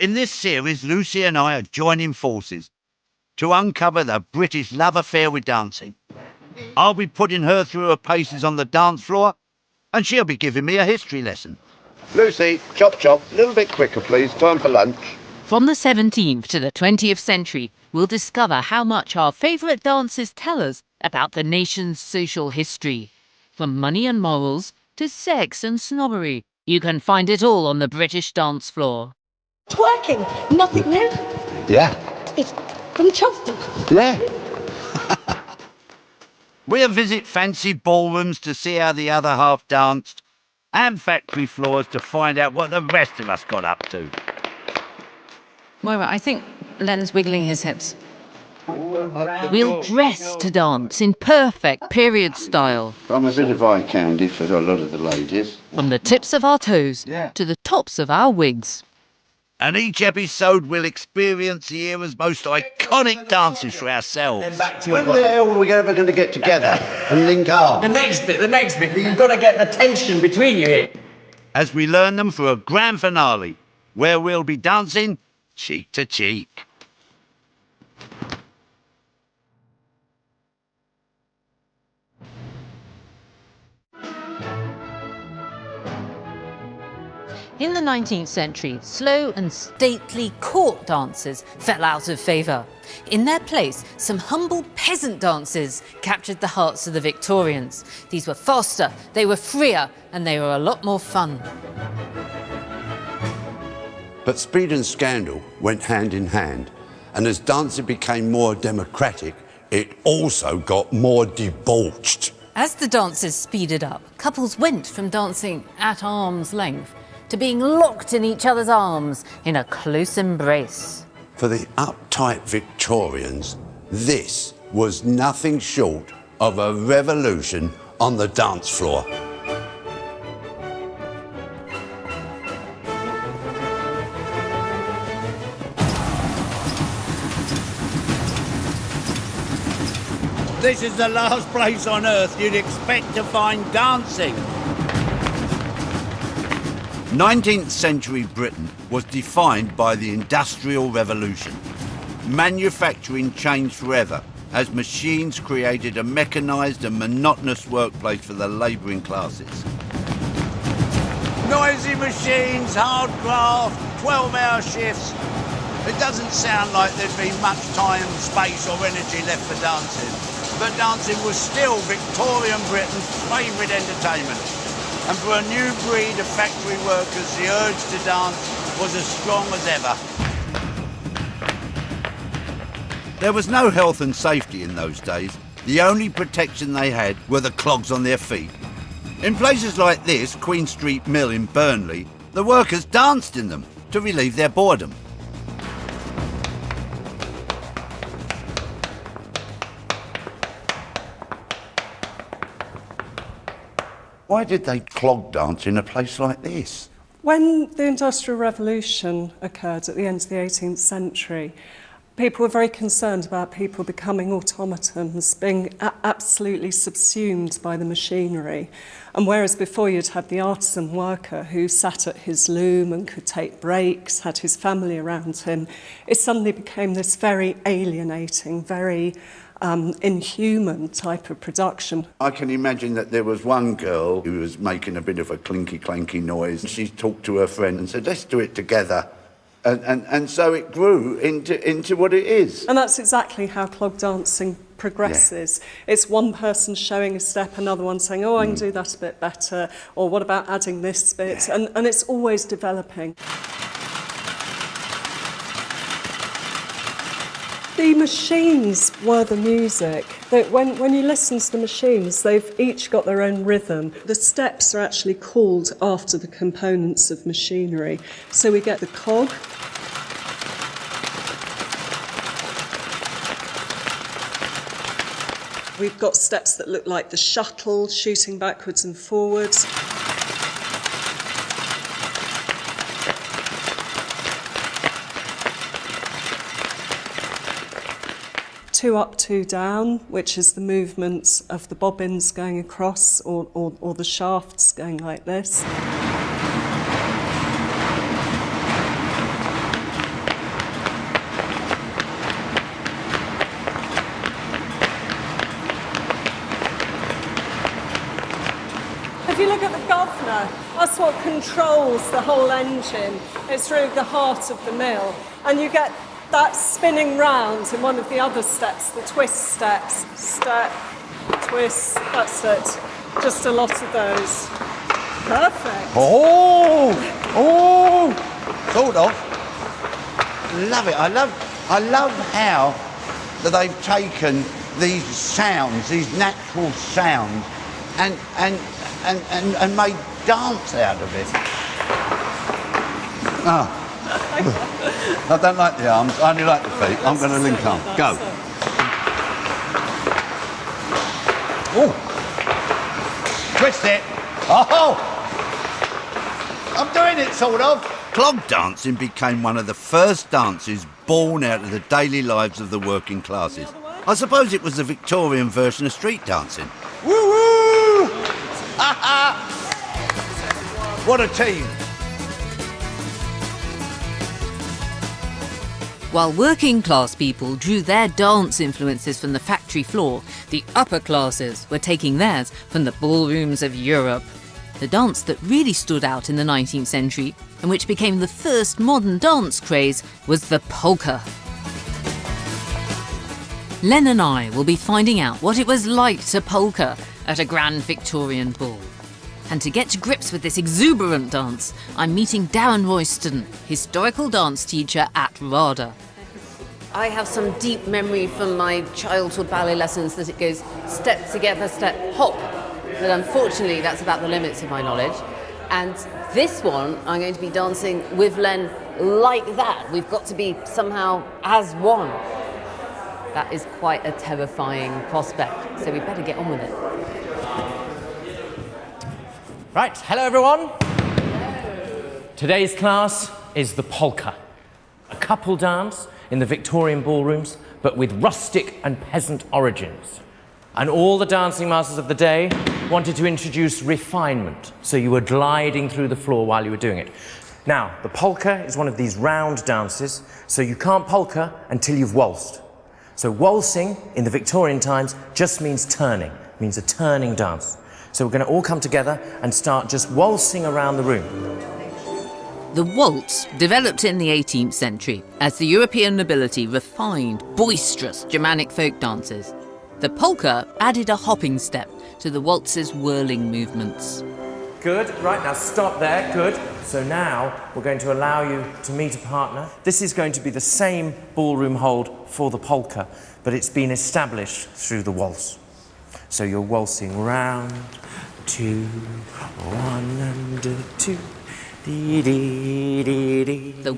In this series, Lucy and I are joining forces to uncover the British love affair with dancing. I'll be putting her through her paces on the dance floor, and she'll be giving me a history lesson. Lucy, chop chop, a little bit quicker please, time for lunch. From the 17th to the 20th century, we'll discover how much our favourite dances tell us about the nation's social history. From money and morals to sex and snobbery, you can find it all on the British dance floor. Twerking, nothing new. Yeah. It's from Cheltenham. Yeah. We'll visit fancy ballrooms to see how the other half danced, and factory floors to find out what the rest of us got up to. Moira, I think Len's wiggling his hips. We'll dress to dance in perfect period style. I'm a bit of eye candy for a lot of the ladies. From the tips of our toes to the tops of our wigs. And each episode we'll experience the era's most iconic dances for ourselves. When the hell are we ever going to get together and link arms? The next bit, you've got to get the tension between you here. As we learn them for a grand finale, where we'll be dancing cheek to cheek. In the 19th century, slow and stately court dances fell out of favour. In their place, some humble peasant dances captured the hearts of the Victorians. These were faster, they were freer, and they were a lot more fun. But speed and scandal went hand in hand, and as dancing became more democratic, it also got more debauched. As the dances speeded up, couples went from dancing at arm's length to being locked in each other's arms in a close embrace. For the uptight Victorians, this was nothing short of a revolution on the dance floor. This is the last place on earth you'd expect to find dancing. 19th century Britain was defined by the Industrial Revolution. Manufacturing changed forever as machines created a mechanised and monotonous workplace for the labouring classes. Noisy machines, hard graft, 12-hour shifts. It doesn't sound like there'd be much time, space or energy left for dancing. But dancing was still Victorian Britain's favourite entertainment. And for a new breed of factory workers, the urge to dance was as strong as ever. There was no health and safety in those days. The only protection they had were the clogs on their feet. In places like this, Queen Street Mill in Burnley, the workers danced in them to relieve their boredom. Why did they clog dance in a place like this? When the Industrial Revolution occurred at the end of the 18th century, people were very concerned about people becoming automatons, being absolutely subsumed by the machinery. And whereas before you'd have the artisan worker who sat at his loom and could take breaks, had his family around him, it suddenly became this very alienating, very inhuman type of production. I can imagine that there was one girl who was making a bit of a clinky-clanky noise. She talked to her friend and said, let's do it together. And so it grew into what it is. And that's exactly how clog dancing progresses. Yeah. It's one person showing a step, another one saying, oh, I can do that a bit better, or what about adding this bit? Yeah. And it's always developing. The machines were the music. When you listen to the machines, they've each got their own rhythm. The steps are actually called after the components of machinery. So we get the cog. We've got steps that look like the shuttle, shooting backwards and forwards. Two up, two down, which is the movements of the bobbins going across or the shafts going like this. That's what controls the whole engine. It's really the heart of the mill. And you get that spinning round in one of the other steps, the twist steps. Step, twist, that's it. Just a lot of those. Perfect. Oh! Sort of. Love it. I love how that they've taken these sounds, these natural sounds, and made dance out of it. Oh. I don't like the arms, I only like the feet. I'm going to link arm. Go. Oh. Twist it. Oh! I'm doing it, sort of. Clog dancing became one of the first dances born out of the daily lives of the working classes. I suppose it was the Victorian version of street dancing. Woo-woo! What a team. While working class people drew their dance influences from the factory floor, the upper classes were taking theirs from the ballrooms of Europe. The dance that really stood out in the 19th century, and which became the first modern dance craze, was the polka. Len and I will be finding out what it was like to polka at a grand Victorian ball. And to get to grips with this exuberant dance, I'm meeting Darren Royston, historical dance teacher at RADA. I have some deep memory from my childhood ballet lessons that it goes step together, step, hop. But unfortunately, that's about the limits of my knowledge. And this one, I'm going to be dancing with Len like that. We've got to be somehow as one. That is quite a terrifying prospect, so we better get on with it. Right, hello everyone. Hello. Today's class is the polka, a couple dance in the Victorian ballrooms, but with rustic and peasant origins. And all the dancing masters of the day wanted to introduce refinement, so you were gliding through the floor while you were doing it. Now, the polka is one of these round dances, so you can't polka until you've waltzed. So waltzing in the Victorian times just means turning, means a turning dance. So we're going to all come together and start just waltzing around the room. The waltz developed in the 18th century as the European nobility refined boisterous Germanic folk dances. The polka added a hopping step to the waltz's whirling movements. Good, right, now stop there, good. So now we're going to allow you to meet a partner. This is going to be the same ballroom hold for the polka, but it's been established through the waltz. So you're waltzing round, 2, 1 and 2. The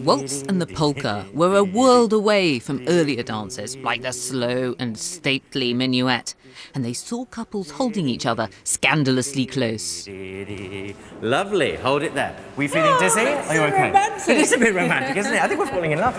waltz and the polka were a world away from earlier dances like the slow and stately minuet, and they saw couples holding each other scandalously close. Lovely, hold it there. We feeling dizzy? Are you okay? Romantic. It is a bit romantic, isn't it? I think we're falling in love.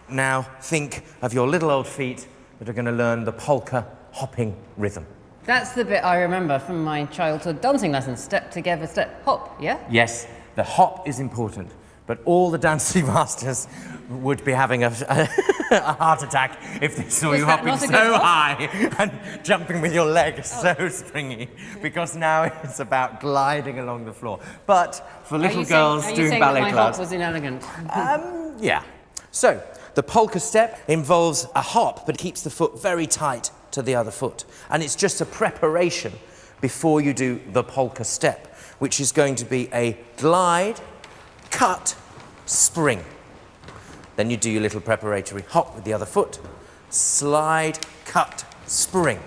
Now think of your little old feet that are going to learn the polka hopping rhythm. That's the bit I remember from my childhood dancing lessons. Step together, step, hop, yeah? Yes, the hop is important, but all the dancing masters would be having a heart attack if they saw you hopping so high and jumping with your legs so springy, because now it's about gliding along the floor. But for little girls doing ballet class... Hop was inelegant? Yeah. So, the polka step involves a hop, but keeps the foot very tight to the other foot. And it's just a preparation before you do the polka step, which is going to be a glide, cut, spring. Then you do your little preparatory hop with the other foot, slide, cut, spring,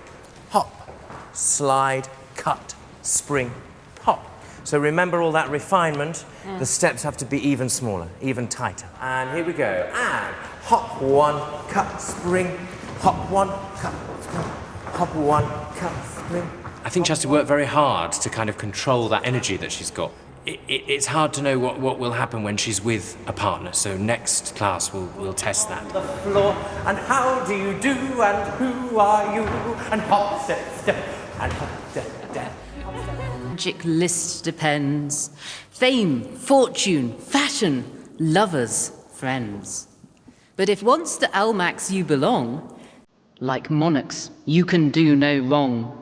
hop, slide, cut, spring, hop. So remember all that refinement, the steps have to be even smaller, even tighter. And here we go, and hop 1, cut, spring, hop 1, cut, spring, hop 1, cut, spring. I think she has to work very hard to kind of control that energy that she's got. It's hard to know what will happen when she's with a partner, so next class we'll test that. The floor, and how do you do, and who are you, and hop, step, step, and hop, step, step. Magic list depends. Fame, fortune, fashion, lovers, friends. But if once to Almack's you belong, like monarchs, you can do no wrong.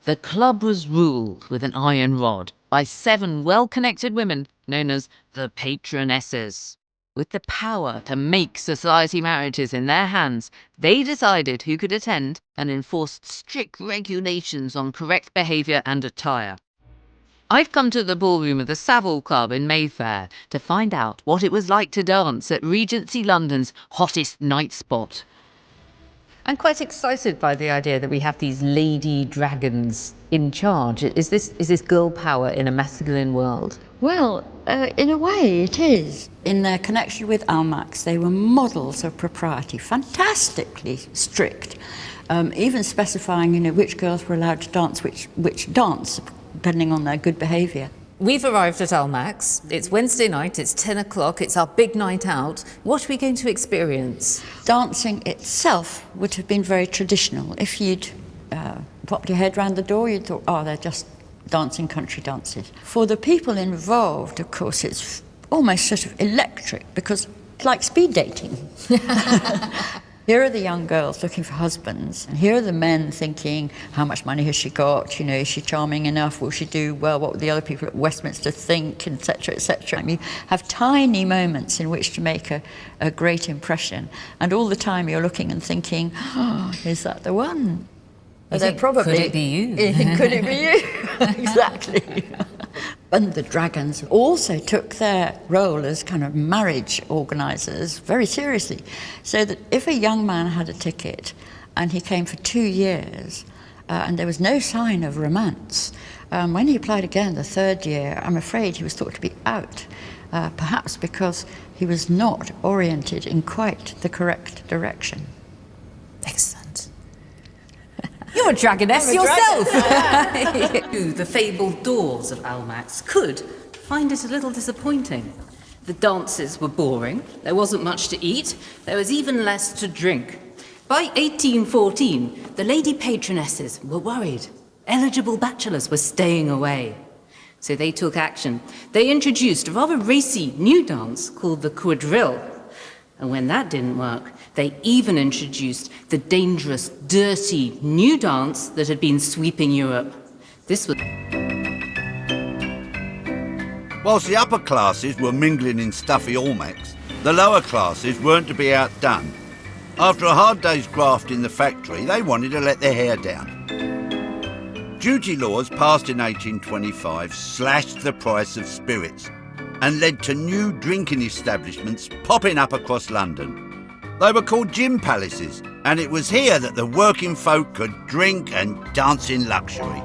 The club was ruled with an iron rod by 7 well-connected women known as the patronesses. With the power to make society marriages in their hands, they decided who could attend and enforced strict regulations on correct behaviour and attire. I've come to the ballroom of the Savile Club in Mayfair to find out what it was like to dance at Regency London's hottest night spot. I'm quite excited by the idea that we have these lady dragons in charge. Is this girl power in a masculine world? Well, in a way it is. In their connection with Almack's, they were models of propriety, fantastically strict, even specifying, which girls were allowed to dance, which dance, depending on their good behaviour. We've arrived at Almack's. It's Wednesday night, it's 10 o'clock, it's our big night out. What are we going to experience? Dancing itself would have been very traditional. If you'd popped your head round the door, you'd thought, oh, they're just dancing country dances. For the people involved, of course, it's almost sort of electric, because it's like speed dating. Here are the young girls looking for husbands, and here are the men thinking, how much money has she got? Is she charming enough? Will she do well? What will the other people at Westminster think? Etc., etc. You have tiny moments in which to make a great impression, and all the time you're looking and thinking, oh, is that the one? Could it be you? Could it be you? Exactly. And the dragons also took their role as kind of marriage organisers very seriously. So that if a young man had a ticket and he came for 2 years and there was no sign of romance, when he applied again the 3rd year, I'm afraid he was thought to be out, perhaps because he was not oriented in quite the correct direction. Excellent. You're a dragoness yourself. The fabled doors of Almack's could find it a little disappointing. The dances were boring, there wasn't much to eat, there was even less to drink. By 1814, the lady patronesses were worried. Eligible bachelors were staying away. So they took action. They introduced a rather racy new dance called the quadrille. And when that didn't work, they even introduced the dangerous, dirty new dance that had been sweeping Europe. This was... Whilst the upper classes were mingling in stuffy Almack's, the lower classes weren't to be outdone. After a hard day's graft in the factory, they wanted to let their hair down. Duty laws passed in 1825 slashed the price of spirits and led to new drinking establishments popping up across London. They were called gin palaces, and it was here that the working folk could drink and dance in luxury.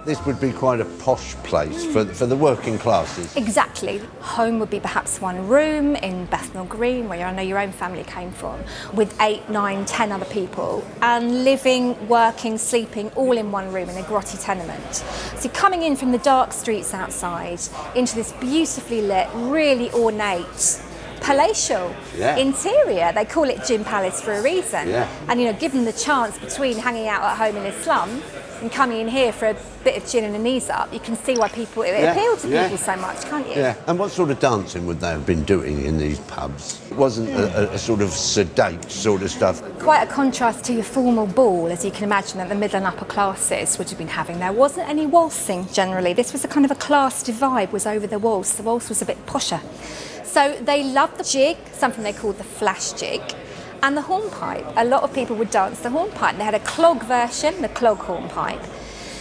This would be quite a posh place for the working classes. Exactly. Home would be perhaps one room in Bethnal Green, where I know your own family came from, with 8, 9, 10 other people, and living, working, sleeping all in one room in a grotty tenement. So coming in from the dark streets outside into this beautifully lit, really ornate, palatial interior. They call it Gin Palace for a reason. Yeah. And given the chance between hanging out at home in a slum and coming in here for a bit of gin and a knees up, you can see why it appealed to people so much, can't you? Yeah. And what sort of dancing would they have been doing in these pubs? It wasn't a sort of sedate sort of stuff. Quite a contrast to your formal ball, as you can imagine, that the middle and upper classes would have been having. There wasn't any waltzing generally. This was a kind of a class divide was over the waltz. The waltz was a bit posher. So they loved the jig, something they called the flash jig, and the hornpipe. A lot of people would dance the hornpipe. They had a clog version, the clog hornpipe.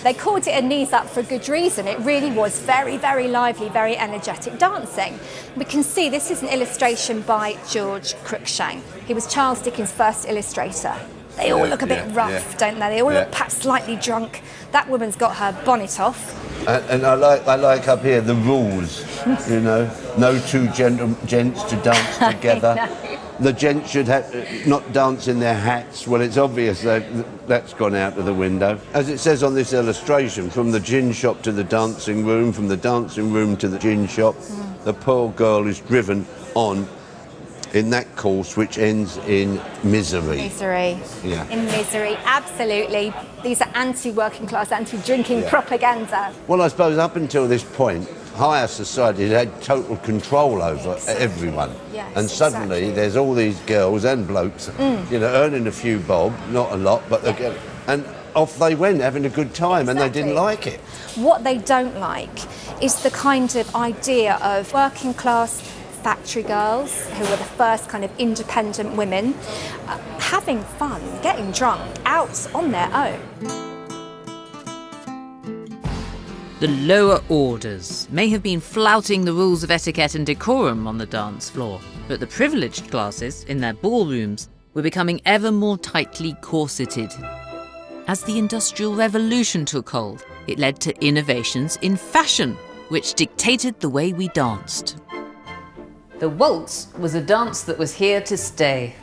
They called it a knees up for a good reason. It really was very, very lively, very energetic dancing. We can see this is an illustration by George Cruikshank. He was Charles Dickens' first illustrator. They all look a bit rough, don't they? They all look perhaps slightly drunk. That woman's got her bonnet off. And I like up here the rules, no two gents to dance together. The gents should not dance in their hats. Well, it's obvious that's gone out of the window. As it says on this illustration, from the gin shop to the dancing room, from the dancing room to the gin shop, the poor girl is driven on in that course which ends in misery. Misery. Yeah. In misery, absolutely. These are anti-working class, anti-drinking propaganda. Well, I suppose up until this point, higher society had total control over everyone. Yes, and suddenly exactly. there's all these girls and blokes, earning a few bob, not a lot, but they're getting... And off they went, having a good time, and they didn't like it. What they don't like is the kind of idea of working class factory girls who were the first kind of independent women having fun, getting drunk, out on their own. The lower orders may have been flouting the rules of etiquette and decorum on the dance floor, but the privileged classes in their ballrooms were becoming ever more tightly corseted. As the Industrial Revolution took hold, it led to innovations in fashion, which dictated the way we danced. The waltz was a dance that was here to stay.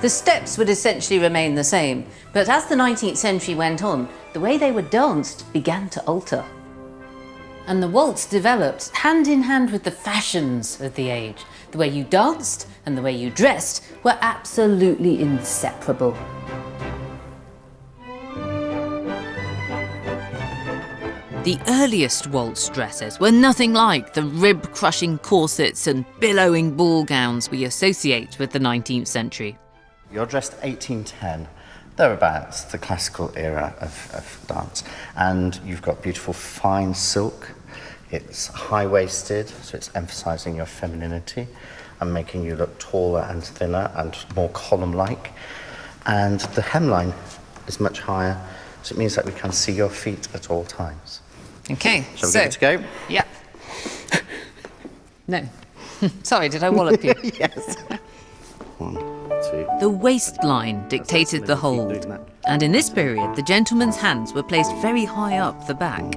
The steps would essentially remain the same, but as the 19th century went on, the way they were danced began to alter. And the waltz developed hand in hand with the fashions of the age. The way you danced and the way you dressed were absolutely inseparable. The earliest waltz dresses were nothing like the rib-crushing corsets and billowing ball gowns we associate with the 19th century. You're dressed 1810, thereabouts, the classical era of dance. And you've got beautiful fine silk. It's high-waisted, so it's emphasising your femininity and making you look taller and thinner and more column-like. And the hemline is much higher, so it means that we can see your feet at all times. Okay, Shall we get it to go? Yeah. No. Sorry, did I wallop you? Yes. 1, 2. The waistline dictated the hold, and in this period, the gentleman's hands were placed very high up the back.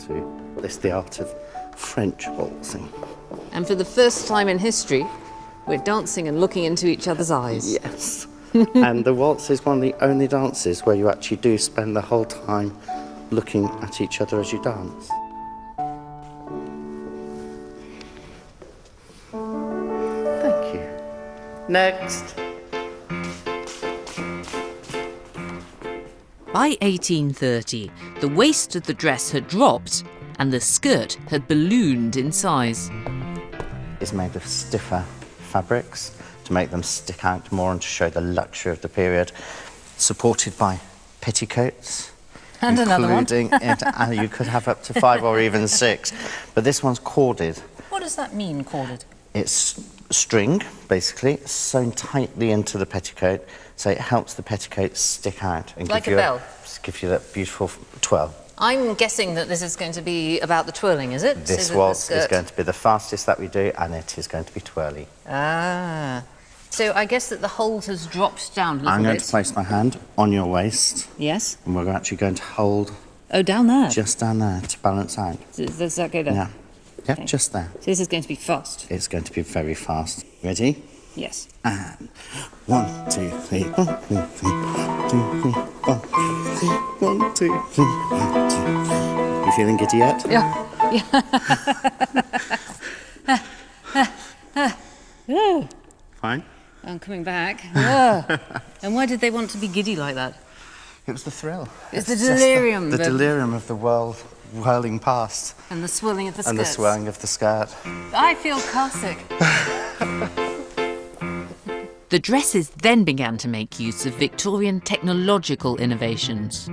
2. This is the art of French waltzing. And for the first time in history, we're dancing and looking into each other's eyes. Yes. And the waltz is one of the only dances where you actually do spend the whole time looking at each other as you dance. Thank you. Next. By 1830, the waist of the dress had dropped and the skirt had ballooned in size. It's made of stiffer fabrics to make them stick out more and to show the luxury of the period, supported by petticoats. And another one. And you could have up to 5 or even 6, but this one's corded. What does that mean, corded? It's string, basically, sewn tightly into the petticoat, so it helps the petticoat stick out and Like give a you bell? Give you that beautiful twirl. I'm guessing that this is going to be about the twirling, is it? This waltz is going to be the fastest that we do, and it is going to be twirly. Ah. So I guess that the hold has dropped down a little bit. I'm going to place my hand on your waist, Yes. and we're actually going to hold Oh, down there. just down there to balance out. Does that go there? Yeah. Yeah, Okay. just there. So this is going to be fast. It's going to be very fast. Ready? Yes. And 1, 2, 3, 1, 2, 3, 1, 2, 3, 1, 2, 3, 1, 2, 3, 1, 2. You feeling giddy yet? Yeah. Yeah. Fine. I'm coming back. Ah. And why did they want to be giddy like that? It was the thrill. It's the just delirium. The delirium of the world whirling past. And the swirling of the skirts. And the swelling of the skirt. I feel car sick. The dresses then began to make use of Victorian technological innovations.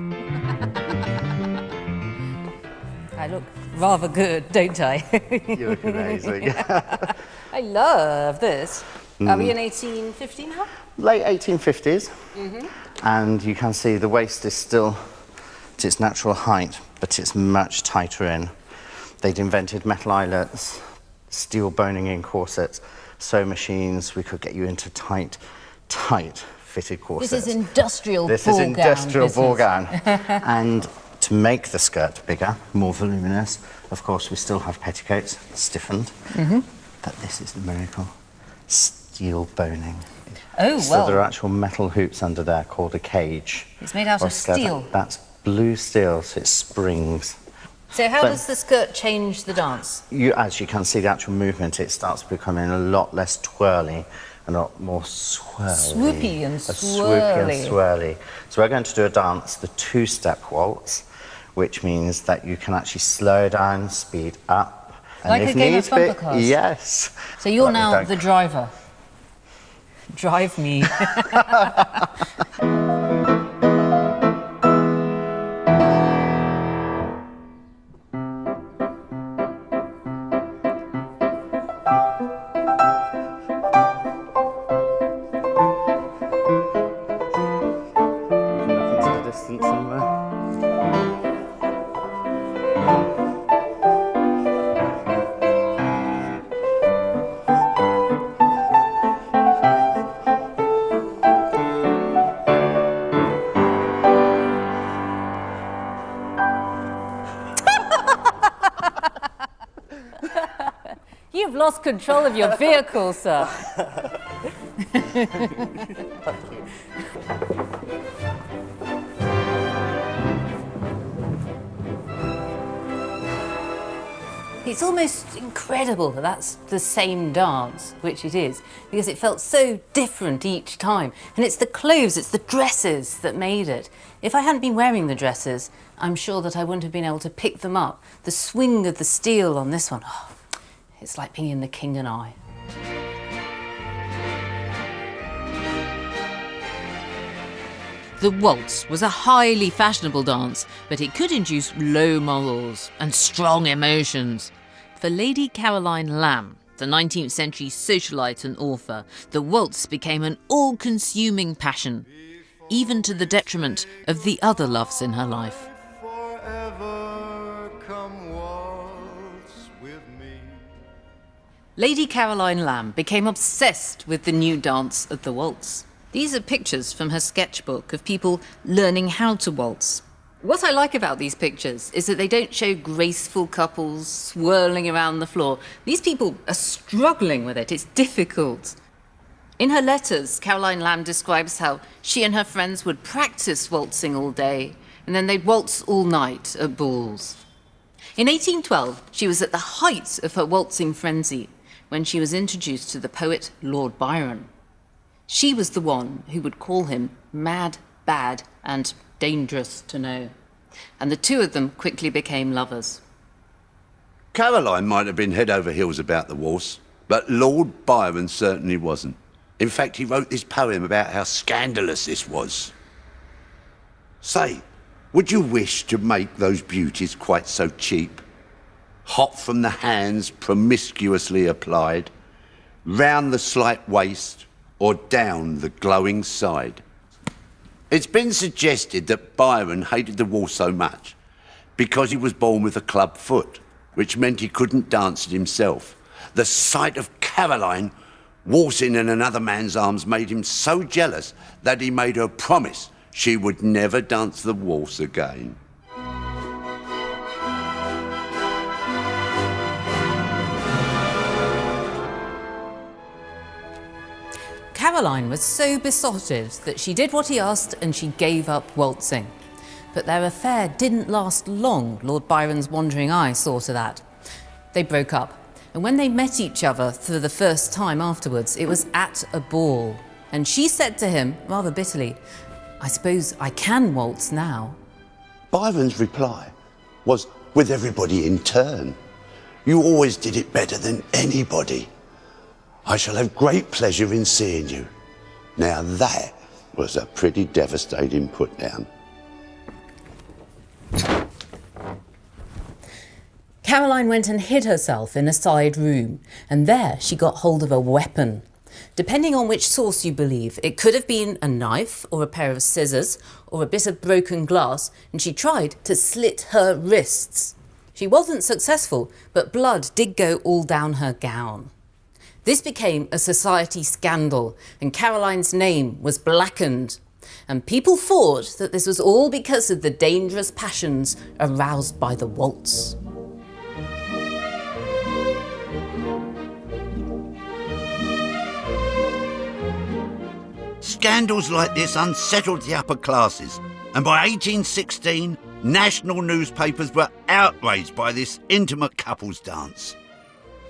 I look rather good, don't I? You look amazing. I love this. Are we in 1850 now? Late 1850s. And you can see the waist is still at its natural height, but it's much tighter in. They'd invented metal eyelets, steel boning in corsets, sewing machines. We could get you into tight fitted corsets. This is industrial This ball is gown industrial ball business. gown. And to make the skirt bigger, more voluminous, of course, we still have petticoats stiffened. But this is the miracle. Steel boning. Oh, So well. there are actual metal hoops under there called a cage. It's made out or of skirt. steel. That's blue steel, so it springs. So how So- does the skirt change the dance? As you can see the actual movement, it starts becoming a lot less twirly and a lot more swirly. Swoopy and Swoopy and swirly. swirly. So we're going to do a dance, the two-step waltz, which means that you can actually slow down, speed up. And Like if a game of needs bumper be, cars? yes. So you're But we now don't- the driver. Drive me. You've lost control of your vehicle, sir. It's almost incredible that that's the same dance, which it is, because it felt so different each time. And it's the clothes, it's the dresses that made it. If I hadn't been wearing the dresses, I'm sure that I wouldn't have been able to pick them up. The swing of the steel on this one, oh, it's like being in The King and I. The waltz was a highly fashionable dance, but it could induce low morals and strong emotions. For Lady Caroline Lamb, the 19th century socialite and author, the waltz became an all-consuming passion, even to the detriment of the other loves in her life. Forever come waltz with me. Lady Caroline Lamb became obsessed with the new dance of the waltz. These are pictures from her sketchbook of people learning how to waltz. What I like about these pictures is that they don't show graceful couples swirling around the floor. These people are struggling with it. It's difficult. In her letters, Caroline Lamb describes how she and her friends would practice waltzing all day, and then they'd waltz all night at balls. In 1812, she was at the height of her waltzing frenzy when she was introduced to the poet Lord Byron. She was the one who would call him mad, bad, and dangerous to know. And the two of them quickly became lovers. Caroline might have been head over heels about the waltz, but Lord Byron certainly wasn't. In fact, he wrote this poem about how scandalous this was. Say, would you wish to make those beauties quite so cheap? Hot from the hands, promiscuously applied, round the slight waist, or down the glowing side. It's been suggested that Byron hated the waltz so much because he was born with a club foot, which meant he couldn't dance it himself. The sight of Caroline waltzing in another man's arms made him so jealous that he made her promise she would never dance the waltz again. Caroline was so besotted that she did what he asked and she gave up waltzing. But their affair didn't last long, Lord Byron's wandering eye saw to that. They broke up, and when they met each other for the first time afterwards, it was at a ball. And she said to him, rather bitterly, "I suppose I can waltz now." Byron's reply was, with everybody in turn. You always did it better than anybody. I shall have great pleasure in seeing you. Now that was a pretty devastating put down. Caroline went and hid herself in a side room, and there she got hold of a weapon. Depending on which source you believe, it could have been a knife or a pair of scissors or a bit of broken glass, and she tried to slit her wrists. She wasn't successful, but blood did go all down her gown. This became a society scandal, and Caroline's name was blackened. And people thought that this was all because of the dangerous passions aroused by the waltz. Scandals like this unsettled the upper classes, and by 1816, national newspapers were outraged by this intimate couples dance.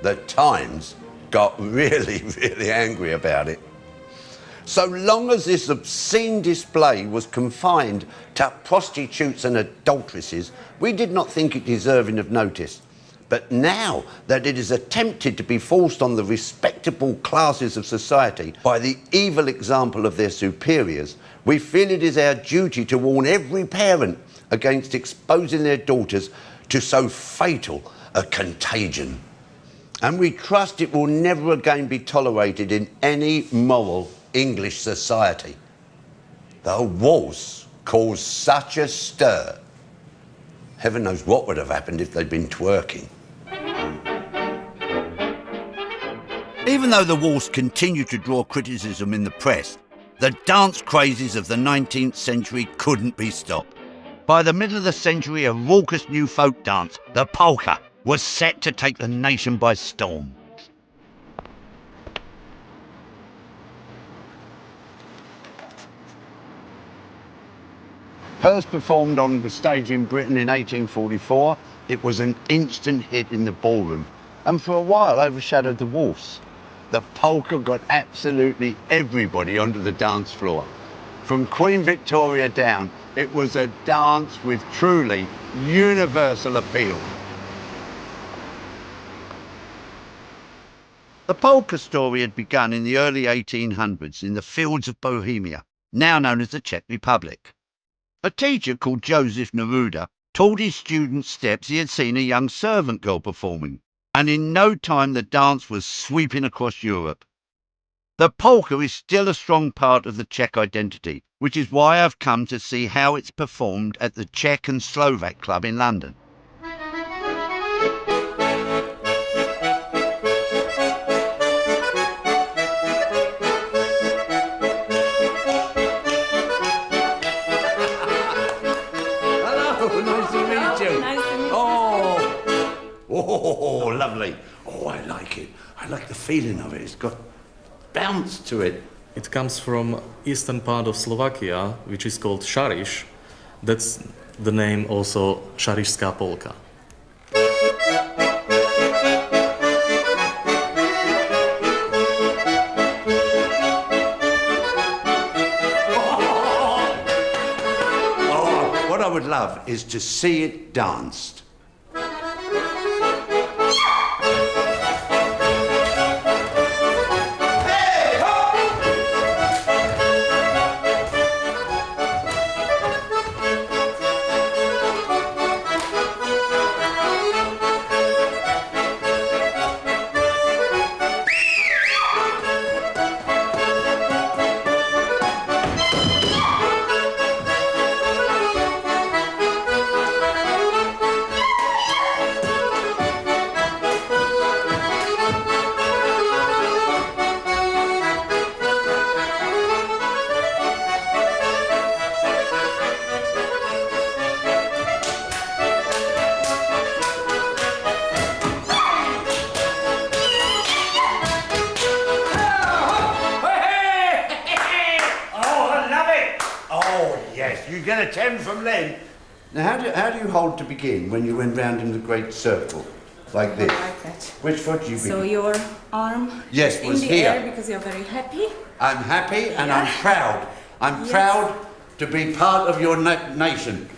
The Times got really angry about it. So long as this obscene display was confined to prostitutes and adulteresses, we did not think it deserving of notice. But now that it is attempted to be forced on the respectable classes of society by the evil example of their superiors, we feel it is our duty to warn every parent against exposing their daughters to so fatal a contagion. And we trust it will never again be tolerated in any moral English society. The waltz caused such a stir. Heaven knows what would have happened if they'd been twerking. Even though the waltz continued to draw criticism in the press, the dance crazes of the 19th century couldn't be stopped. By the middle of the century, a raucous new folk dance, the polka, was set to take the nation by storm. First performed on the stage in Britain in 1844, it was an instant hit in the ballroom and for a while overshadowed the waltz. The polka got absolutely everybody onto the dance floor. From Queen Victoria down, it was a dance with truly universal appeal. The polka story had begun in the early 1800s in the fields of Bohemia, now known as the Czech Republic. A teacher called Joseph Neruda taught his students steps he had seen a young servant girl performing, and in no time the dance was sweeping across Europe. The polka is still a strong part of the Czech identity, which is why I've come to see how it's performed at the Czech and Slovak Club in London. Oh, lovely. Oh, I like it. I like the feeling of it. It's got bounce to it. It comes from eastern part of Slovakia, which is called Šariš. That's the name also Šarišská polka. Oh, what I would love is to see it danced. You get a 10 from Len. Now, how do you hold to begin when you went round in the great circle, like this? Like that. Which foot do you begin? So your arm Yes, in was the here. air because you're very happy. I'm happy and Yeah. I'm proud. I'm Yes. proud to be part of your nation.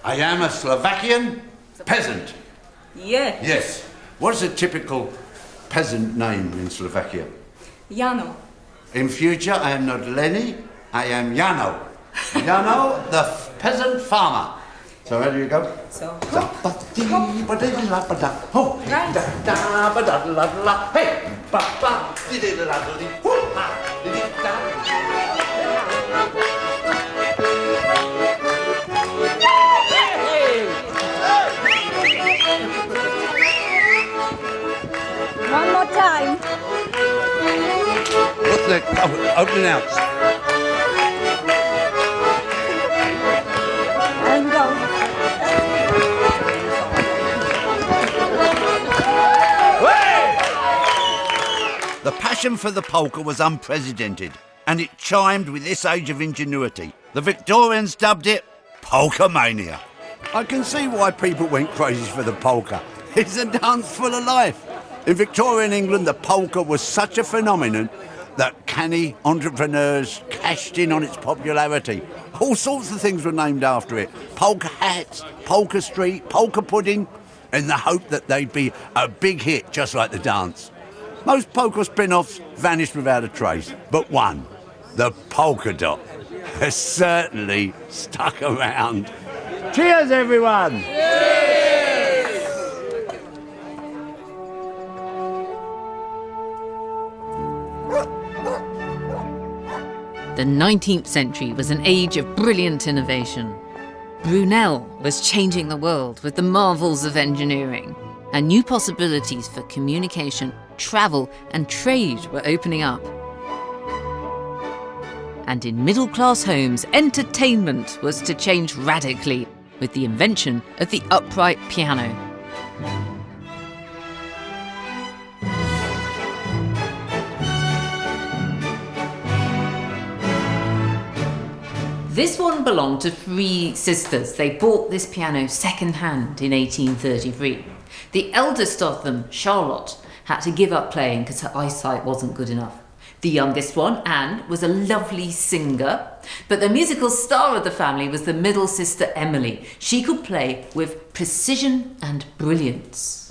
I am a Slovakian peasant. Yeah. Yes. What is a typical peasant name in Slovakia? Jano. In future, I am not Lenny, I am Jano. Jano, the peasant farmer. So how do you go? So One more time. What's the opening out? And go. The passion for the polka was unprecedented, and it chimed with this age of ingenuity. The Victorians dubbed it Polka Mania. I can see why people went crazy for the polka. It's a dance full of life. In Victorian England, the polka was such a phenomenon that canny entrepreneurs cashed in on its popularity. All sorts of things were named after it. Polka hats, polka street, polka pudding, in the hope that they'd be a big hit just like the dance. Most polka spin-offs vanished without a trace, but one, the polka dot, has certainly stuck around. Cheers, everyone! The 19th century was an age of brilliant innovation. Brunel was changing the world with the marvels of engineering, and new possibilities for communication, travel, and trade were opening up. And in middle-class homes, entertainment was to change radically with the invention of the upright piano. This one belonged to three sisters. They bought this piano second-hand in 1833. The eldest of them, Charlotte, had to give up playing because her eyesight wasn't good enough. The youngest one, Anne, was a lovely singer, but the musical star of the family was the middle sister, Emily. She could play with precision and brilliance.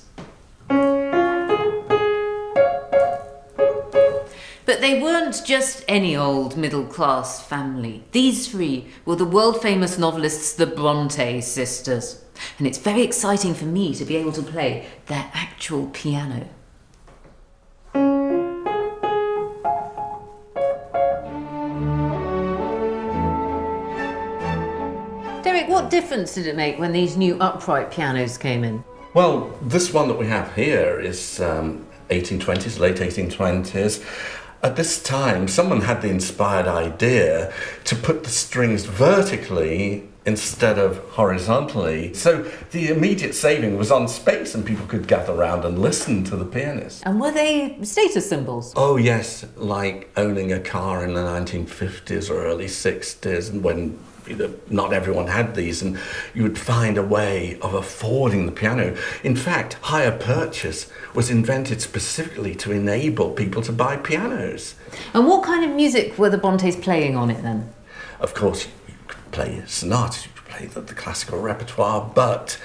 But they weren't just any old middle-class family. These three were the world-famous novelists, the Bronte sisters. And it's very exciting for me to be able to play their actual piano. Derek, what difference did it make when these new upright pianos came in? Well, this one that we have here is 1820s, late 1820s. At this time, someone had the inspired idea to put the strings vertically instead of horizontally. So the immediate saving was on space and people could gather around and listen to the pianist. And were they status symbols? Oh yes, like owning a car in the 1950s or early 60s, and when not everyone had these, and you would find a way of affording the piano. In fact, hire purchase was invented specifically to enable people to buy pianos. And what kind of music were the Brontes playing on it then? Of course, you could play sonatas, you could play the classical repertoire, but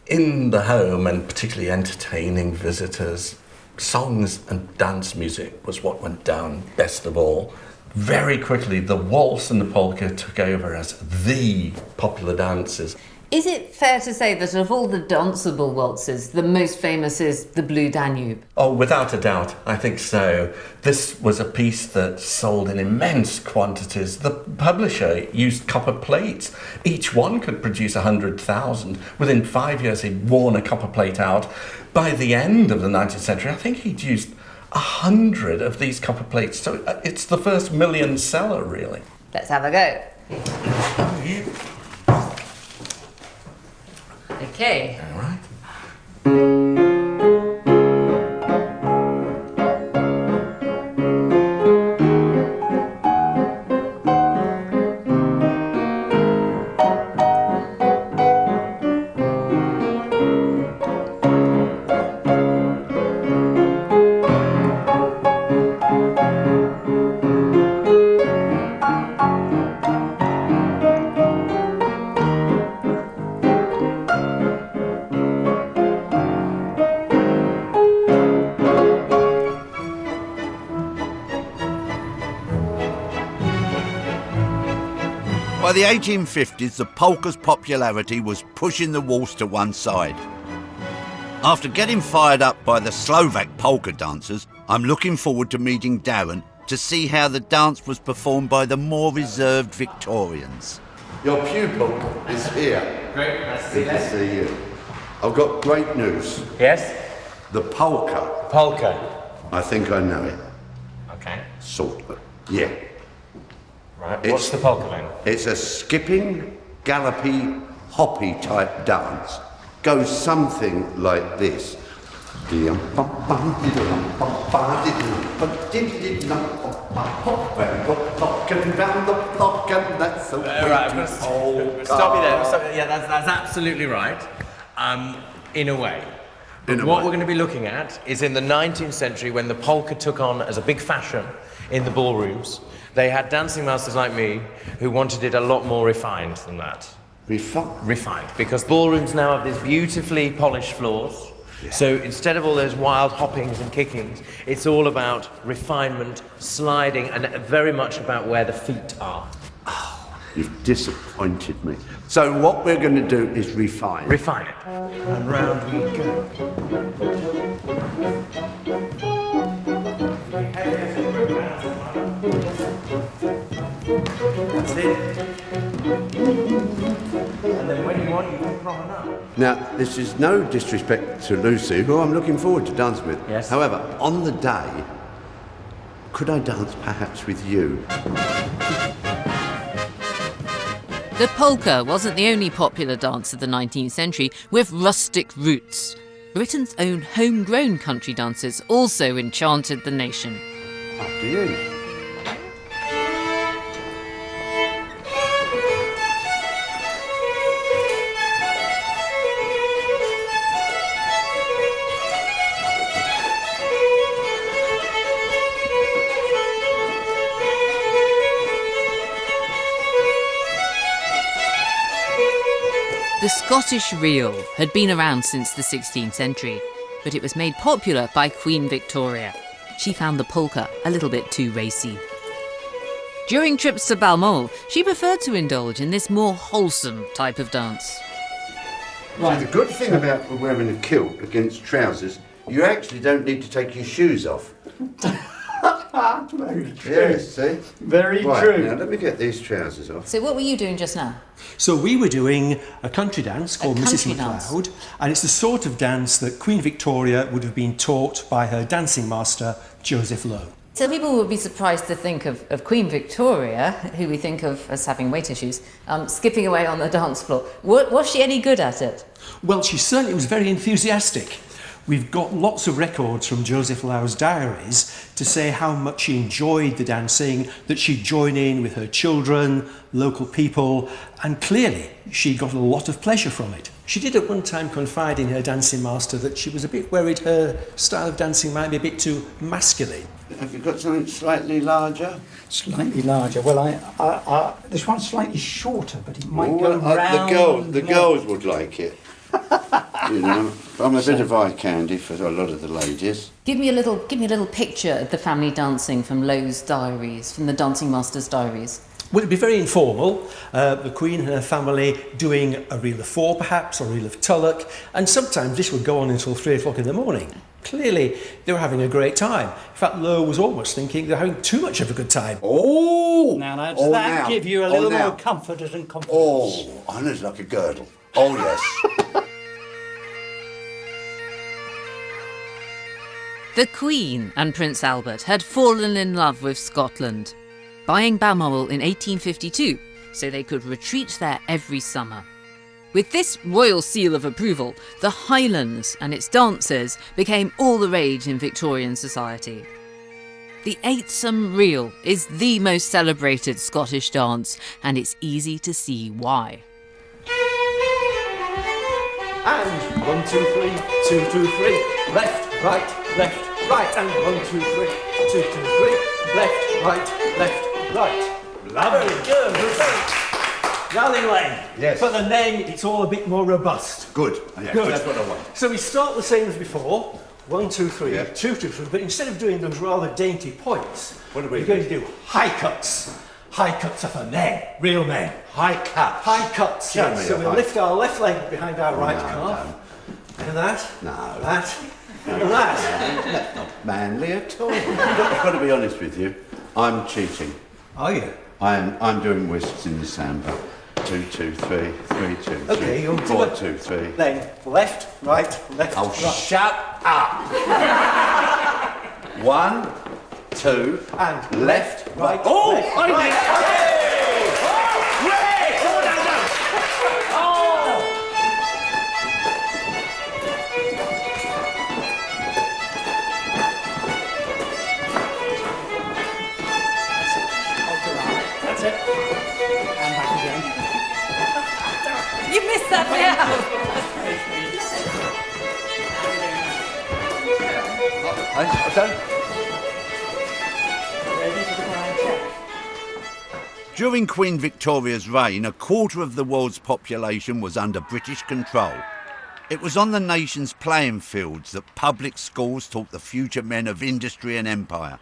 in the home, and particularly entertaining visitors, songs and dance music was what went down best of all. Very quickly, the waltz and the polka took over as the popular dances. Is it fair to say that of all the danceable waltzes, the most famous is the Blue Danube? Oh, without a doubt, I think so. This was a piece that sold in immense quantities. The publisher used copper plates. Each one could produce 100,000. Within 5 years, he'd worn a copper plate out. By the end of the 19th century, I think he'd used 100 of these copper plates. So it's the first million seller, really. Let's have a go. Okay. All right. By the 1850s, the polka's popularity was pushing the waltz to one side. After getting fired up by the Slovak polka dancers, I'm looking forward to meeting Darren to see how the dance was performed by the more reserved Victorians. Your pupil is here. Great, nice to see Good to see you. I've got great news. Yes? The polka. Polka. I think I know it. Okay. Sort of. Yeah. Right, what's the polka then? It's a skipping, gallopy, hoppy type dance. Goes something like this. Stop you there. Yeah, that's absolutely right. In a way. But what we're going to be looking at is in the 19th century when the polka took on as a big fashion in the ballrooms. They had dancing masters like me who wanted it a lot more refined than that. Refined. Because ballrooms now have these beautifully polished floors. Yeah. So instead of all those wild hoppings and kickings, it's all about refinement, sliding, and very much about where the feet are. Oh, you've disappointed me. So what we're going to do is refine. Refine it. And round we go. That's it. And then when you want, you can promenade up. Now, this is no disrespect to Lucy, who I'm looking forward to dancing with. Yes. However, on the day, could I dance perhaps with you? The polka wasn't the only popular dance of the 19th century with rustic roots. Britain's own homegrown country dances also enchanted the nation. After you. The Scottish reel had been around since the 16th century, but it was made popular by Queen Victoria. She found the polka a little bit too racy. During trips to Balmoral, she preferred to indulge in this more wholesome type of dance. Right. The good thing about wearing a kilt against trousers, you actually don't need to take your shoes off. Very true. Yes, see? Very right, true. Now let me get these trousers off. So what were you doing just now? So we were doing a country dance called Mrs. country dance. MacLeod, and it's the sort of dance that Queen Victoria would have been taught by her dancing master, Joseph Lowe. So people would be surprised to think of Queen Victoria, who we think of as having weight issues, skipping away on the dance floor. Was she any good at it? Well, she certainly was very enthusiastic. We've got lots of records from Joseph Lowe's diaries to say how much she enjoyed the dancing, that she'd join in with her children, local people, and clearly she got a lot of pleasure from it. She did at one time confide in her dancing master that she was a bit worried her style of dancing might be a bit too masculine. Have you got something slightly larger? Slightly larger. Well, I this one's slightly shorter, but it might go round. The girls would like it. You know, I'm a bit of eye candy for a lot of the ladies. Give me a little picture of the family dancing from Lowe's diaries, from the dancing master's diaries. Well, it'd be very informal. The Queen and her family doing a reel of four, perhaps, or a reel of Tulloch, and sometimes this would go on until 3 o'clock in the morning. Clearly, they were having a great time. In fact, Lowe was almost thinking they're having too much of a good time. Oh! Now, does that give you a little more comfort and confidence? Oh, honours like a girdle. Oh, yes. The Queen and Prince Albert had fallen in love with Scotland, buying Balmoral in 1852 so they could retreat there every summer. With this royal seal of approval, the Highlands and its dances became all the rage in Victorian society. The Eightsome Reel is the most celebrated Scottish dance, and it's easy to see why. And 1, 2, 3, 2, 2, 3, left, right, and 1, 2, 3, 2, 2, 3, left, right. Very good. Rowling Lane. Yes. For the name, it's all a bit more robust. Good. Yeah, Good. That's what I want. So we start the same as before. 1, 2, 3, Yeah. 2, 2, 3. But instead of doing those rather dainty points, What are we we're going to do high cuts. High cuts are for men, real men. High cut. High cuts. Show Yes. me So a we'll high- lift our left leg behind our right No, calf. And that. No. That. And that. That's not manly at all. I've got to be honest with you. I'm cheating. Are you? I'm doing whisks in the samba. 2, 2, 3, 3, 2, 3. Okay, you'll do 4, it. 2, 3. Then left, right, left, Oh, right. shut up! 1, 2, And left, right, Oh, left, I right. That's it. And back again. You missed that bit Ready for the grand check. During Queen Victoria's reign, a quarter of the world's population was under British control. It was on the nation's playing fields that public schools taught the future men of industry and empire.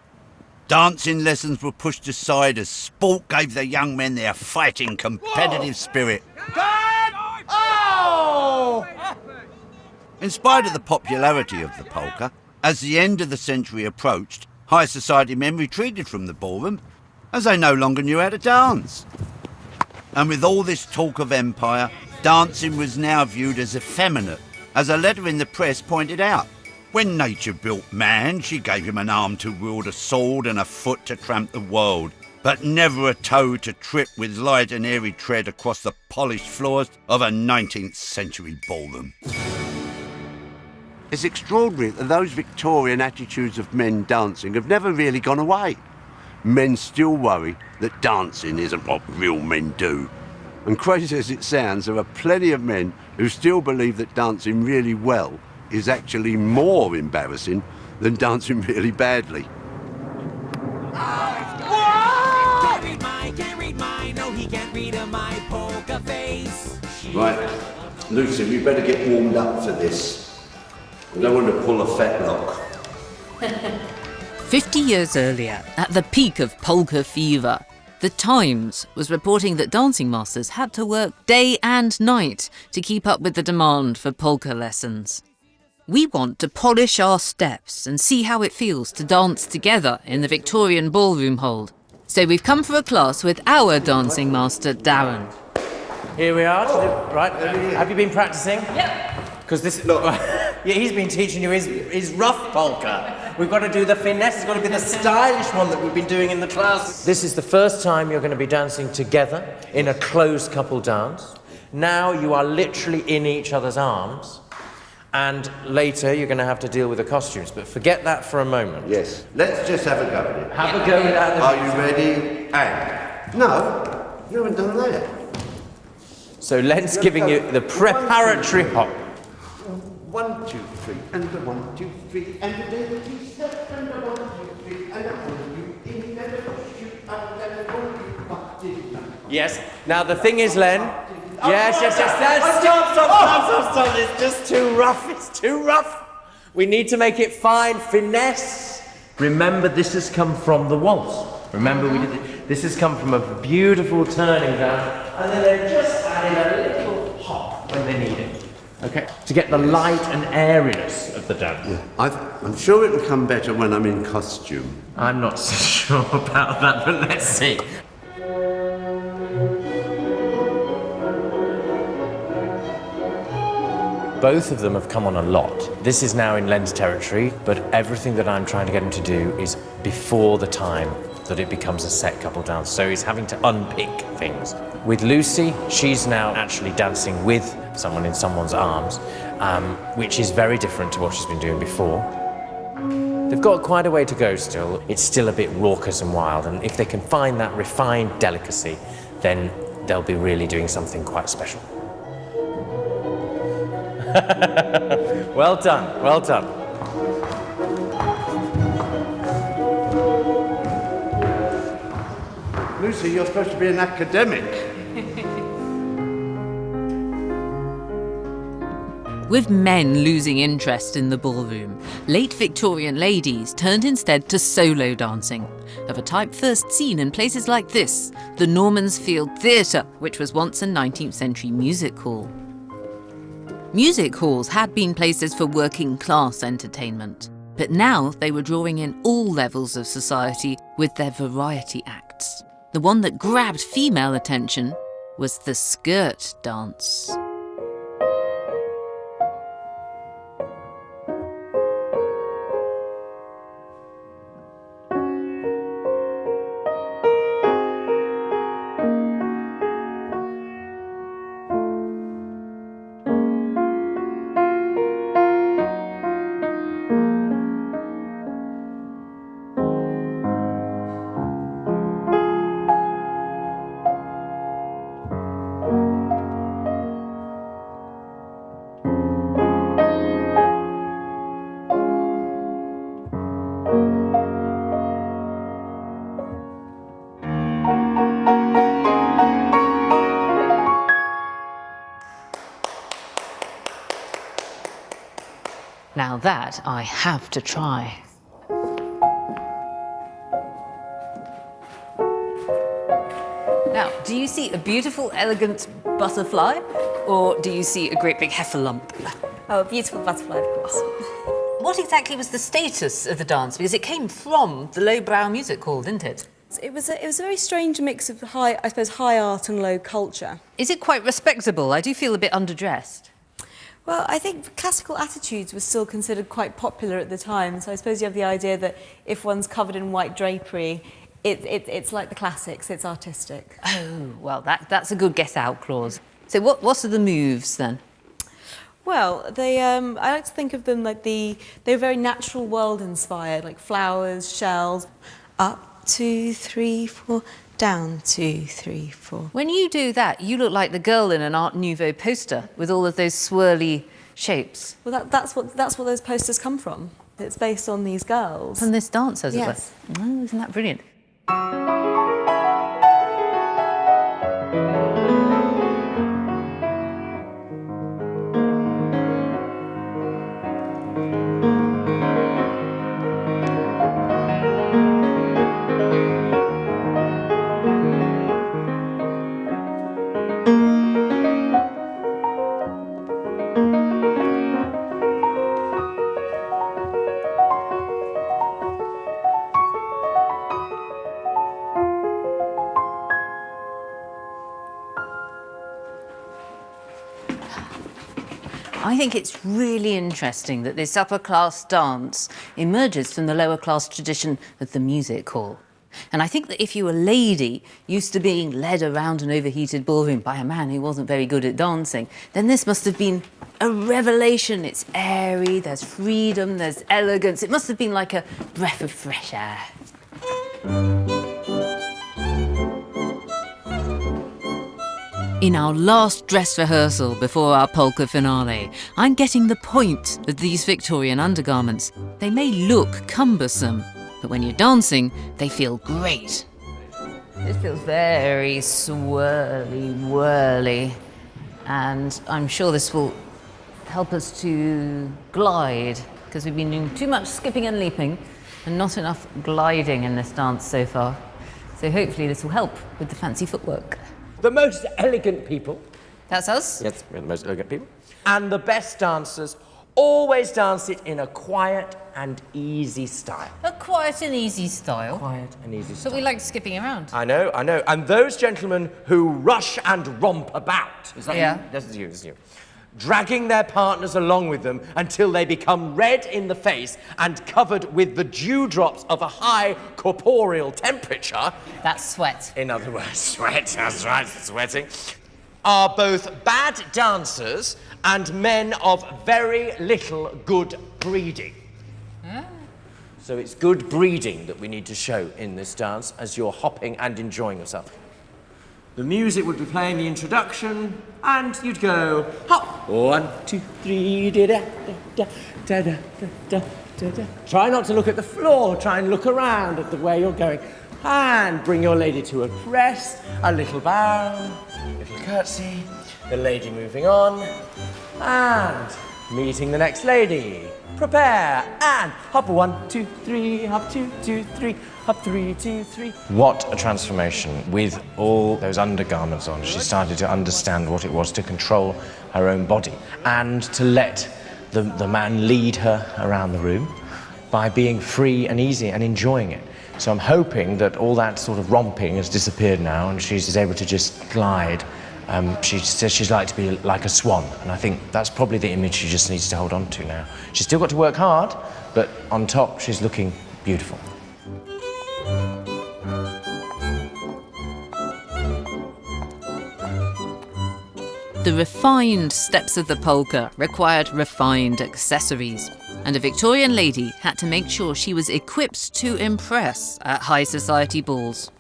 Dancing lessons were pushed aside as sport gave the young men their fighting, competitive spirit. In spite of the popularity of the polka, as the end of the century approached, high society men retreated from the ballroom as they no longer knew how to dance. And with all this talk of empire, dancing was now viewed as effeminate, as a letter in the press pointed out. When nature built man, she gave him an arm to wield a sword and a foot to tramp the world, but never a toe to trip with light and airy tread across the polished floors of a 19th century ballroom. It's extraordinary that those Victorian attitudes of men dancing have never really gone away. Men still worry that dancing isn't what real men do. And crazy as it sounds, there are plenty of men who still believe that dancing really well is actually more embarrassing than dancing really badly. Can't read mine, no, he can't read my poker face. Right, Lucy, we better get warmed up for this. I don't want to pull a fetlock. 50 years earlier, at the peak of polka fever, The Times was reporting that dancing masters had to work day and night to keep up with the demand for polka lessons. We want to polish our steps and see how it feels to dance together in the Victorian ballroom hold. So we've come for a class with our dancing master, Darren. Here we are. Right, have you been practicing? Yep. Because this... Look, yeah, he's been teaching you his rough polka. We've got to do the finesse. It's got to be the stylish one that we've been doing in the class. This is the first time you're going to be dancing together in a closed couple dance. Now you are literally in each other's arms. And later you're going to have to deal with the costumes. But forget that for a moment. Yes. Let's just have a go at it. Have a go at it. Are you ready? And... No, you haven't done that. So Len's giving you the preparatory hop. 1, 2, 3, and a 1, 2, 3, and a dirty step, and a 1, 2, 3, and a pull you in, and a push you out, and a pull you back in. Yes. Now the thing is, Len. Yes. Stop. It's just too rough. It's too rough. We need to make it fine. Finesse. Remember, this has come from the waltz. Remember, we did it. This has come from a beautiful turning down, and then they've just added a little hop when they need it. Okay, to get the light and airiness of the dance. Yeah. I'm sure it'll come better when I'm in costume. I'm not so sure about that, but let's see. Both of them have come on a lot. This is now in Len's territory, but everything that I'm trying to get him to do is before the time that it becomes a set couple dance. So he's having to unpick things. With Lucy, she's now actually dancing with someone in someone's arms, which is very different to what she's been doing before. They've got quite a way to go still. It's still a bit raucous and wild, and if they can find that refined delicacy, then they'll be really doing something quite special. Well done, well done. Lucy, you're supposed to be an academic. With men losing interest in the ballroom, late Victorian ladies turned instead to solo dancing, of a type first seen in places like this, the Normansfield Theatre, which was once a 19th century music hall. Music halls had been places for working class entertainment, but now they were drawing in all levels of society with their variety acts. The one that grabbed female attention was the skirt dance. Now that I have to try. Now, do you see a beautiful, elegant butterfly, or do you see a great big heifer lump? Oh, a beautiful butterfly, of course. What exactly was the status of the dance? Because it came from the lowbrow music hall, didn't it? It was a very strange mix of high art and low culture. Is it quite respectable? I do feel a bit underdressed. Well, I think classical attitudes were still considered quite popular at the time, so I suppose you have the idea that if one's covered in white drapery, it's like the classics, it's artistic. Oh, well, that's a good get-out clause. So what are the moves, then? Well, I like to think of them like they're very natural world inspired, like flowers, shells. Up, 2, 3, 4, down, 2, 3, 4. When you do that, you look like the girl in an Art Nouveau poster with all of those swirly shapes. Well, that's what those posters come from. It's based on these girls. From this dance, as yes. it were. Oh, isn't that brilliant? I think it's really interesting that this upper class dance emerges from the lower class tradition of the music hall. And I think that if you were a lady used to being led around an overheated ballroom by a man who wasn't very good at dancing, then this must have been a revelation. It's airy, there's freedom, there's elegance. It must have been like a breath of fresh air. In our last dress rehearsal before our polka finale, I'm getting the point of these Victorian undergarments. They may look cumbersome, but when you're dancing, they feel great. This feels very swirly, whirly, and I'm sure this will help us to glide, because we've been doing too much skipping and leaping and not enough gliding in this dance so far. So hopefully this will help with the fancy footwork. The most elegant people. That's us? Yes, we're the most elegant people. And the best dancers always dance it in a quiet and easy style. A quiet and easy style? Quiet and easy style. So we like skipping around. I know. And those gentlemen who rush and romp about, is that Yeah. you? This is you. Dragging their partners along with them until they become red in the face and covered with the dewdrops of a high corporeal temperature. That's sweat. In other words, sweat, that's right, sweating. Are both bad dancers and men of very little good breeding. So it's good breeding that we need to show in this dance as you're hopping and enjoying yourself. The music would be playing the introduction, and you'd go hop. 1, 2, 3, da da da da da da da da. Try not to look at the floor. Try and look around at the way you're going, and bring your lady to a press, a little bow, little curtsy. The lady moving on, and meeting the next lady. Prepare and hop 1, 2, 3, hop 2, 2, 3. Up 3, 2, 3. What a transformation. With all those undergarments on, she started to understand what it was to control her own body and to let the man lead her around the room by being free and easy and enjoying it. So I'm hoping that all that sort of romping has disappeared now and she's able to just glide. She says she'd like to be like a swan, and I think that's probably the image she just needs to hold on to now. She's still got to work hard, but on top, she's looking beautiful. The refined steps of the polka required refined accessories, and a Victorian lady had to make sure she was equipped to impress at high society balls.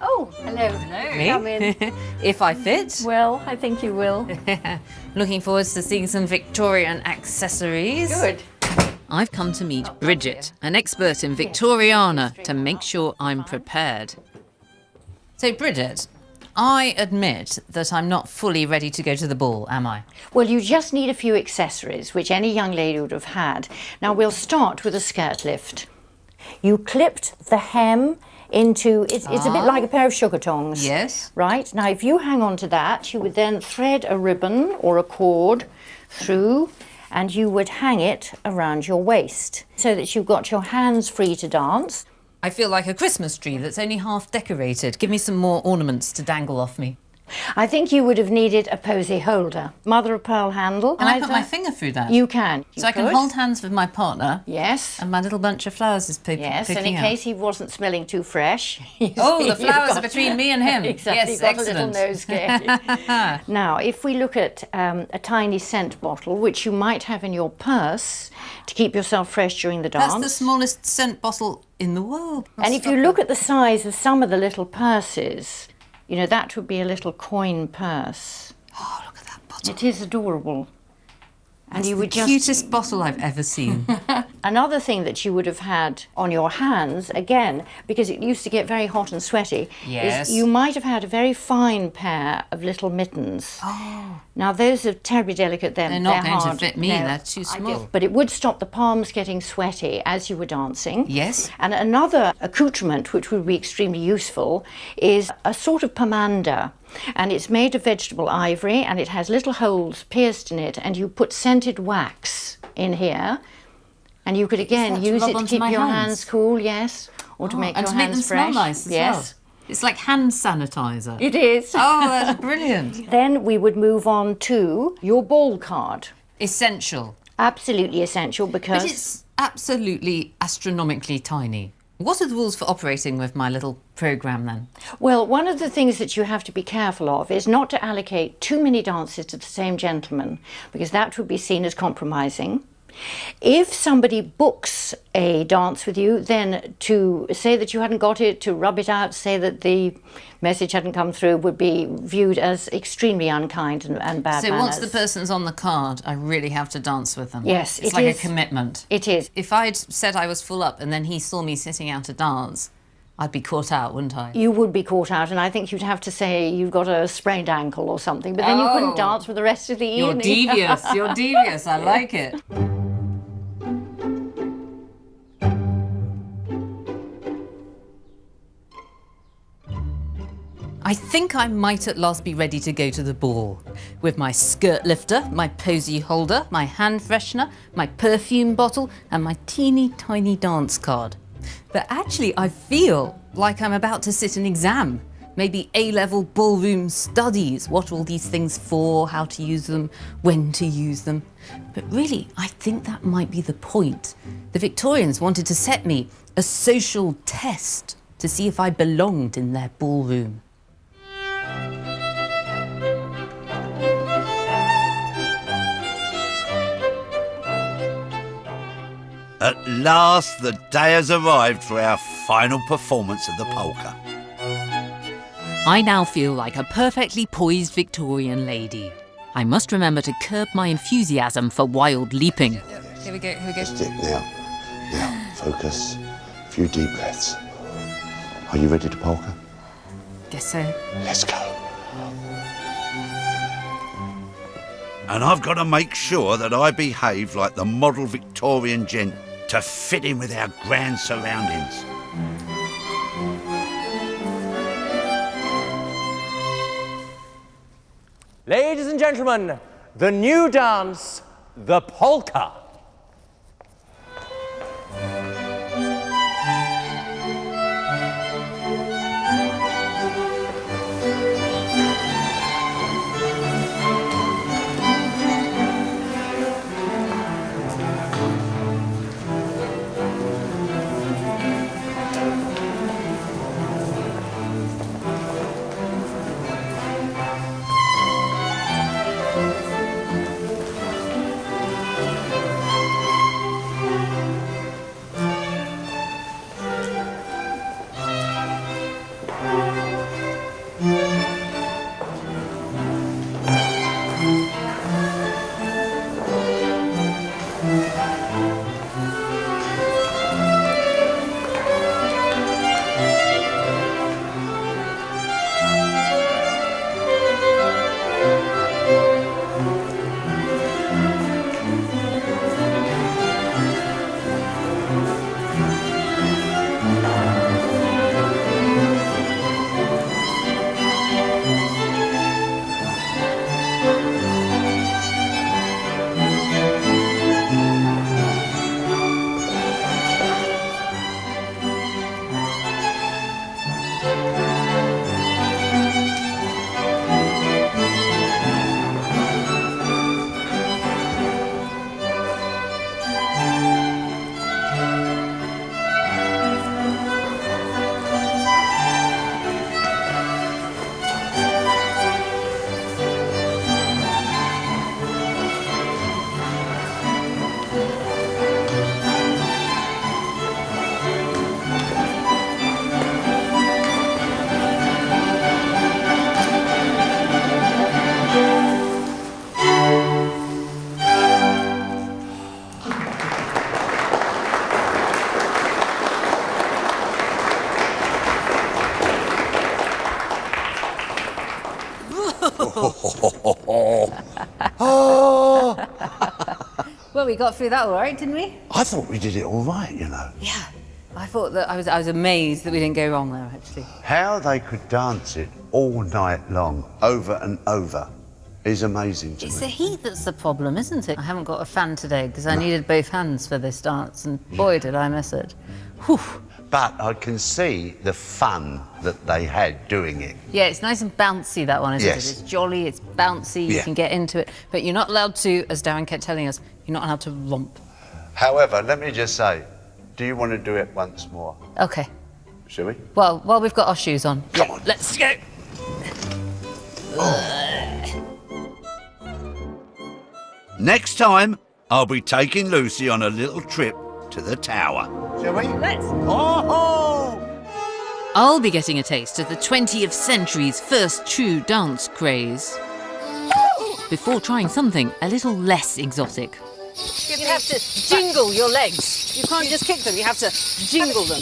Oh, hello. Hello. Come in. If I fit. Well, I think you will. Looking forward to seeing some Victorian accessories. Good. I've come to meet Bridget, an expert in Victoriana, to make sure I'm prepared. So, Bridget, I admit that I'm not fully ready to go to the ball, am I? Well, you just need a few accessories, which any young lady would have had. Now, we'll start with a skirt lift. You clipped the hem into, it's a bit like a pair of sugar tongs. Yes. Right? Now, if you hang on to that, you would then thread a ribbon or a cord through, and you would hang it around your waist so that you've got your hands free to dance. I feel like a Christmas tree that's only half decorated. Give me some more ornaments to dangle off me. I think you would have needed a posy holder. Mother of pearl handle. Can I put my finger through that? You can. So I can hold hands with my partner. Yes. And my little bunch of flowers is picking out. Yes, and in case he wasn't smelling too fresh. Oh, the flowers are between me and him. Exactly, Yes, got excellent. a little nosegay. Now, if we look at a tiny scent bottle, which you might have in your purse to keep yourself fresh during the dance. That's the smallest scent bottle in the world. And if you look at the size of some of the little purses, you know, that would be a little coin purse. Oh, look at that bottle. It is adorable. And That's you the would just cutest bottle I've ever seen. Another thing that you would have had on your hands, again, because it used to get very hot and sweaty, Yes. is you might have had a very fine pair of little mittens. Oh. Now, those are terribly delicate. They're not going hard. to fit me, No, they're too small. But it would stop the palms getting sweaty as you were dancing. Yes. And another accoutrement which would be extremely useful is a sort of pomander. And it's made of vegetable ivory and it has little holes pierced in it, and you put scented wax in here. And you could again that to use rub it to onto keep my your hands? hands cool, yes, or to make and your to make hands them smell fresh. nice as yes. It's like hand sanitizer. It is. Oh, that's brilliant. Then we would move on to your ball card. Essential. Absolutely essential because... But it's absolutely astronomically tiny. What are the rules for operating with my little programme then? Well, one of the things that you have to be careful of is not to allocate too many dances to the same gentleman, because that would be seen as compromising. If somebody books a dance with you, then to say that you hadn't got it, to rub it out, say that the message hadn't come through, would be viewed as extremely unkind and bad So manners. once the person's on the card, I really have to dance with them? Yes, it's it like is. a commitment. It is. If I'd said I was full up and then he saw me sitting out a dance, I'd be caught out, wouldn't I? You would be caught out, and I think you'd have to say you've got a sprained ankle or something, but then you couldn't dance for the rest of the You're evening. devious, you're devious, I like it. I think I might at last be ready to go to the ball. With my skirt lifter, my posy holder, my hand freshener, my perfume bottle, and my teeny tiny dance card. But actually, I feel like I'm about to sit an exam. Maybe A-level ballroom studies, what are all these things for, how to use them, when to use them. But really, I think that might be the point. The Victorians wanted to set me a social test to see if I belonged in their ballroom. At last, the day has arrived for our final performance of the polka. I now feel like a perfectly poised Victorian lady. I must remember to curb my enthusiasm for wild leaping. Here we go, here we go. Stick now. Now, focus. A few deep breaths. Are you ready to polka? Guess so. Let's go. And I've got to make sure that I behave like the model Victorian gent to fit in with our grand surroundings. Ladies and gentlemen, the new dance, the polka. Well, we got through that all right, didn't we? I thought we did it all right, you know. Yeah. I thought that I was amazed that we didn't go wrong there, actually. How they could dance it all night long, over and over, is amazing to It's me. the heat that's the problem, isn't it? I haven't got a fan today because I needed both hands for this dance, and boy, did I miss it. Whew. but I can see the fun that they had doing it. Yeah, it's nice and bouncy, that one, isn't Yes. it? It's jolly, it's bouncy, you Yeah. can get into it. But you're not allowed to, as Darren kept telling us, you're not allowed to romp. However, let me just say, do you want to do it once more? Okay. Shall we? Well, while we've got our shoes on. Come on. Let's go. Next time, I'll be taking Lucy on a little trip to the tower. Shall we? Let's. Oh! I'll be getting a taste of the 20th century's first true dance craze. Before trying something a little less exotic. You have to jingle your legs. You can't just kick them, you have to jingle them.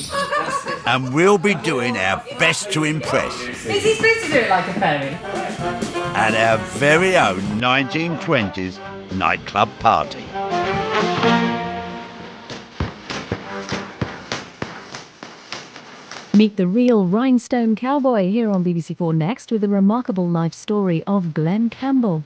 And we'll be doing our best to impress Is he supposed to do it like a fairy? at our very own 1920s nightclub party. Meet the real rhinestone cowboy here on BBC4 Next with the remarkable life story of Glenn Campbell.